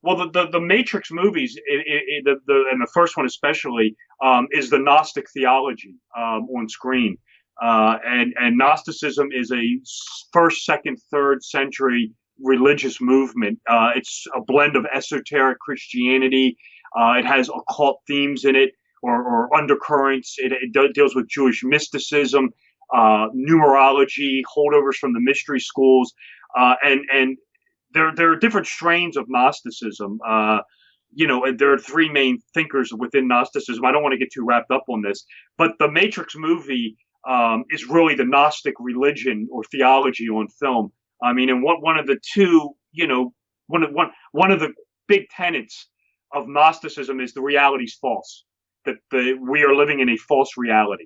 Well, the Matrix movies, and the first one especially, is the Gnostic theology on screen, and Gnosticism is a first, second, third century religious movement. It's a blend of esoteric Christianity. It has occult themes in it, or undercurrents. It deals with Jewish mysticism, numerology, holdovers from the mystery schools, and there are different strains of Gnosticism. There are three main thinkers within Gnosticism. I don't want to get too wrapped up on this, but the Matrix movie is really the Gnostic religion or theology on film. I mean, and one of the two, one of the big tenets of Gnosticism is the reality is false. That we are living in a false reality.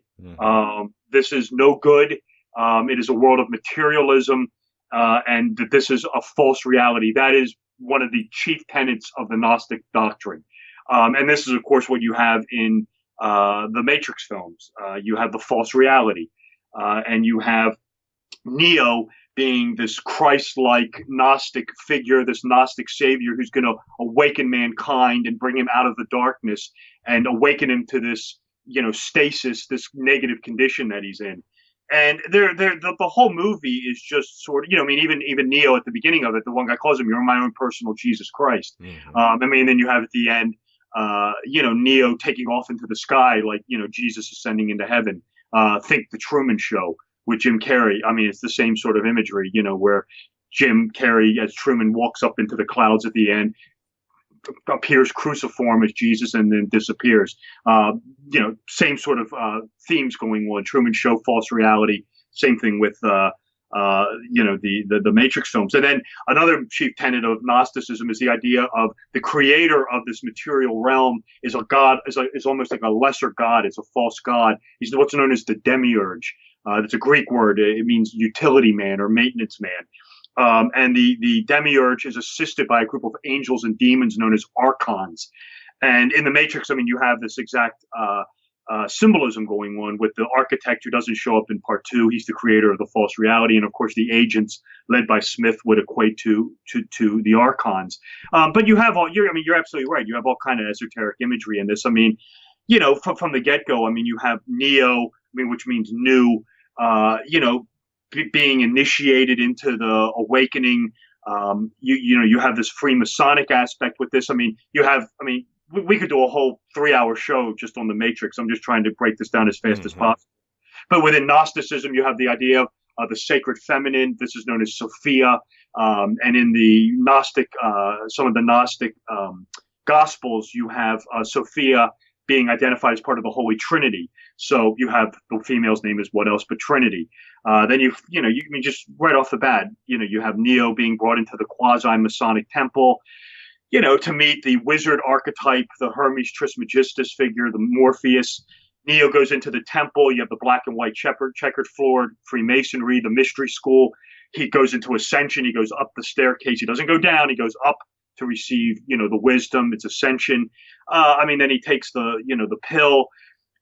This is no good. It is a world of materialism. And that this is a false reality. That is one of the chief tenets of the Gnostic doctrine. And this is, of course, what you have in the Matrix films. You have the false reality. And you have Neo being this Christ-like Gnostic figure, this Gnostic savior who's going to awaken mankind and bring him out of the darkness and awaken him to this, stasis, this negative condition that he's in. And the whole movie is just sort of, even Neo at the beginning of it, the one guy calls him, "You're my own personal Jesus Christ." Then you have at the end, Neo taking off into the sky, like, Jesus ascending into heaven. Think the Truman Show with Jim Carrey. I mean, it's the same sort of imagery, where Jim Carrey as Truman walks up into the clouds at the end, appears cruciform as Jesus and then disappears. Same sort of themes going on. Truman Show, false reality. Same thing with the Matrix films. And then another chief tenet of Gnosticism is the idea of the creator of this material realm is a god, is almost like a lesser god. It's a false god. He's what's known as the Demiurge. It's a Greek word. It means utility man or maintenance man. And the Demiurge is assisted by a group of angels and demons known as archons. And in the Matrix, you have this exact symbolism going on with the architect who doesn't show up in part two. He's the creator of the false reality. And of course, the agents led by Smith would equate to the archons. But you have you're absolutely right. You have all kind of esoteric imagery in this. From the get-go, you have Neo, which means new, being initiated into the awakening. You have this Freemasonic aspect with this. We could do a whole 3-hour show just on the Matrix. I'm just trying to break this down as fast as possible. But within Gnosticism, you have the idea of the sacred feminine. This is known as Sophia. And in the Gnostic, some of the Gnostic Gospels, you have Sophia being identified as part of the Holy Trinity. So you have the female's name is what else but Trinity. Then you just right off the bat, you have Neo being brought into the quasi-Masonic temple, to meet the wizard archetype, the Hermes Trismegistus figure, the Morpheus. Neo goes into the temple. You have the black and white checkered floor, Freemasonry, the mystery school. He goes into ascension. He goes up the staircase. He doesn't go down. He goes up to receive, the wisdom. It's ascension. Then he takes the pill,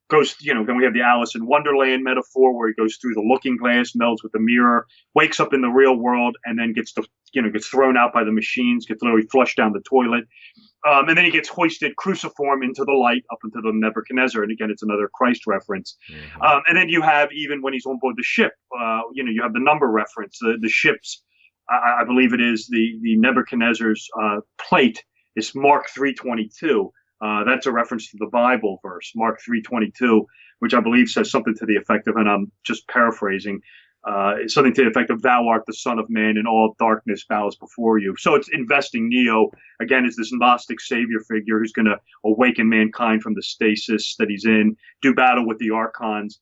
goes, then we have the Alice in Wonderland metaphor where he goes through the looking glass, melds with the mirror, wakes up in the real world, and then gets thrown out by the machines, gets literally flushed down the toilet. And then he gets hoisted cruciform into the light up into the Nebuchadnezzar. And again, it's another Christ reference. And then you have, even when he's on board the ship, you have the number reference, the ship's, I believe it is the Nebuchadnezzar's plate is Mark 3:22. That's a reference to the Bible verse, Mark 3:22, which I believe says something to the effect of, and I'm just paraphrasing, something to the effect of, "Thou art the Son of Man, and all darkness bows before you." So it's investing Neo, again, as this Gnostic savior figure who's going to awaken mankind from the stasis that he's in, do battle with the archons.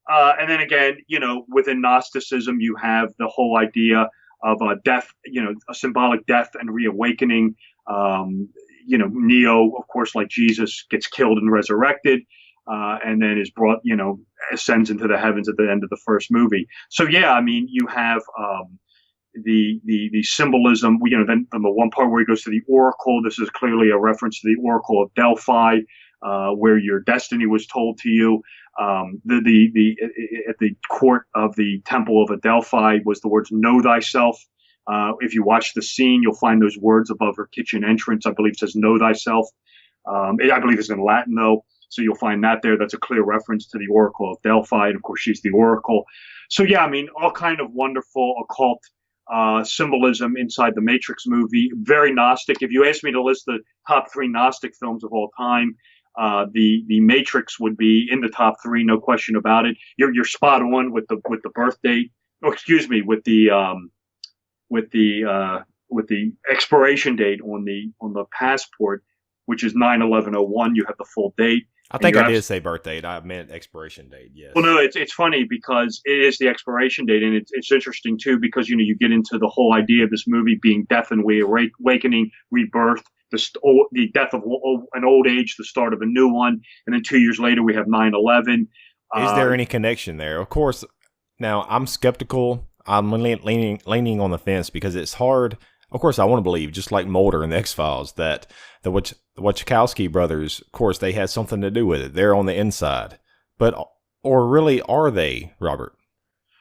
And then again, within Gnosticism, you have the whole idea of death, a symbolic death and reawakening. Neo, of course, like Jesus, gets killed and resurrected, and then is brought, ascends into the heavens at the end of the first movie. So yeah, you have the symbolism. Then the one part where he goes to the Oracle. This is clearly a reference to the Oracle of Delphi, where your destiny was told to you. At the court of the Temple of Delphi was the words "Know thyself." If you watch the scene, you'll find those words above her kitchen entrance. I believe it says "Know thyself." I believe it's in Latin though, so you'll find that there. That's a clear reference to the Oracle of Delphi, and of course she's the Oracle. So yeah, I mean, all kind of wonderful occult symbolism inside the Matrix movie. Very Gnostic. If you ask me to list the top 3 Gnostic films of all time, the Matrix would be in the top 3, no question about it. You're spot on with the birth date. Oh, excuse me, with the expiration date on the passport, which is 9/11/01. You have the full date. I think I did say birth date. I meant expiration date. Yes. Well, no, it's funny because it is the expiration date, and it's interesting too because you get into the whole idea of this movie being death and awakening, rebirth, the death of an old age, the start of a new one, and then 2 years later we have 9/11. Is there any connection there? Of course. Now I'm skeptical. I'm leaning on the fence because it's hard. Of course, I want to believe, just like Mulder in the X-Files, that the Wachowski brothers, of course, they had something to do with it. They're on the inside. Or really, are they, Robert?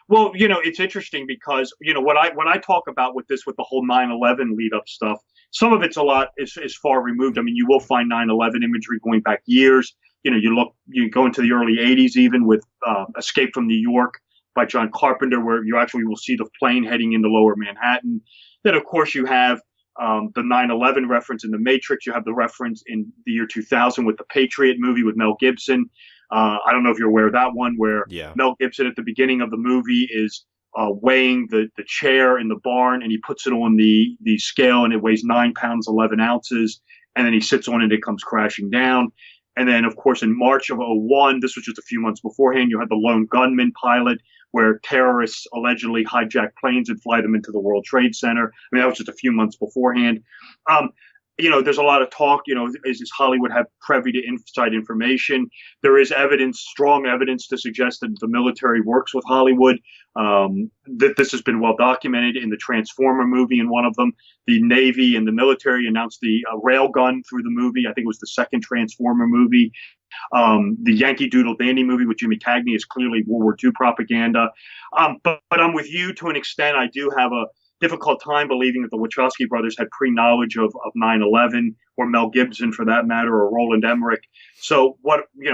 Well, it's interesting because, when I talk about with the whole 9/11 lead up stuff, some of it's a lot is far removed. I mean, you will find 9/11 imagery going back years. You go into the early 80s even with Escape from New York by John Carpenter, where you actually will see the plane heading into lower Manhattan. Then, of course, you have the 9/11 reference in The Matrix. You have the reference in the year 2000 with the Patriot movie with Mel Gibson. I don't know if you're aware of that one, where Mel Gibson at the beginning of the movie is weighing the chair in the barn, and he puts it on the scale, and it weighs 9 pounds, 11 ounces. And then he sits on it, and it comes crashing down. And then, of course, in March of 2001, this was just a few months beforehand, you had the lone gunman pilot, where terrorists allegedly hijack planes and fly them into the World Trade Center. I mean, that was just a few months beforehand. There's a lot of talk, does Hollywood have privy to inside information? There is strong evidence to suggest that the military works with Hollywood. That this has been well documented in the Transformer movie. In one of them, the Navy and the military announced the rail gun through the movie. I think it was the second Transformer movie. The Yankee Doodle Dandy movie with Jimmy Cagney is clearly World War II propaganda. But I'm with you to an extent. I do have a difficult time believing that the Wachowski brothers had pre-knowledge of 9/11, or Mel Gibson for that matter, or Roland Emmerich. So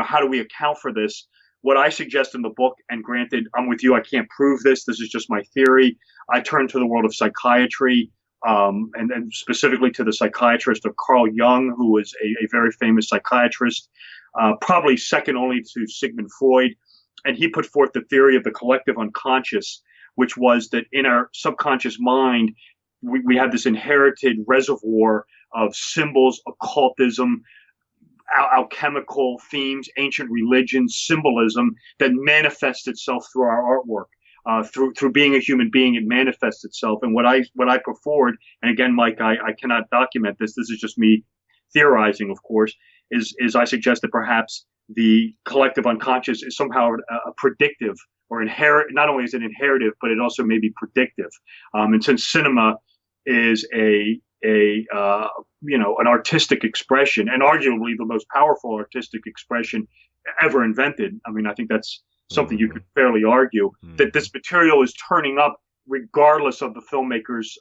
how do we account for this? What I suggest in the book, and granted, I'm with you, I can't prove this. This is just my theory. I turn to the world of psychiatry, and specifically to the psychiatrist of Carl Jung, who was a very famous psychiatrist, probably second only to Sigmund Freud. And he put forth the theory of the collective unconscious, which was that in our subconscious mind, we have this inherited reservoir of symbols, occultism, alchemical themes, ancient religions, symbolism that manifests itself through our artwork. Through being a human being, it manifests itself. And what I put forward, and again, Mike, I cannot document this. This is just me theorizing, of course, is I suggest that perhaps the collective unconscious is somehow a predictive or inherit. Not only is it inheritive, but it also may be predictive. And since cinema is an artistic expression, and arguably the most powerful artistic expression ever invented, I mean, I think that's something you could fairly argue, that this material is turning up regardless of the filmmaker's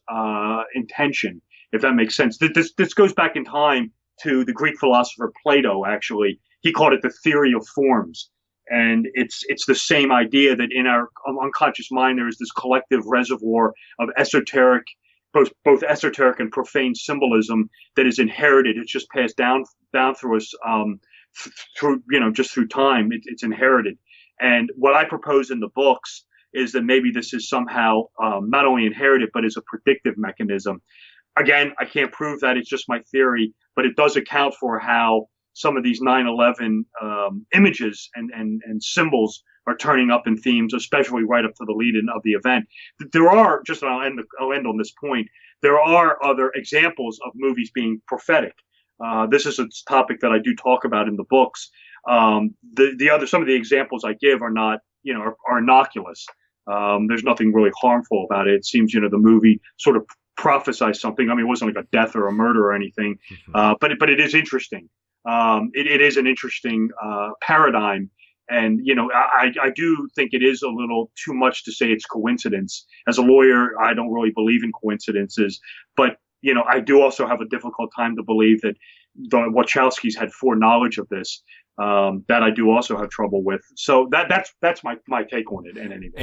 intention, if that makes sense. This goes back in time to the Greek philosopher Plato, actually. He called it the theory of forms. And it's the same idea that in our unconscious mind, there is this collective reservoir of esoteric, both esoteric and profane symbolism that is inherited. It's just passed down through us, just through time. It's inherited. And what I propose in the books is that maybe this is somehow not only inherited, but is a predictive mechanism. Again, I can't prove that. It's just my theory, but it does account for how some of these 9/11 images and symbols are turning up in themes, especially right up to the lead-in of the event. There are, I'll end on this point, there are other examples of movies being prophetic. This is a topic that I do talk about in the books. Some of the examples I give are not, are innocuous. There's nothing really harmful about it. It seems, the movie sort of prophesied something. I mean, it wasn't like a death or a murder or anything, but it is interesting. It is an interesting paradigm And, I do think it is a little too much to say it's coincidence. As a lawyer, I don't really believe in coincidences, but, I do also have a difficult time to believe that the Wachowskis had foreknowledge of this. That I do also have trouble with. So that's my take on it in any way.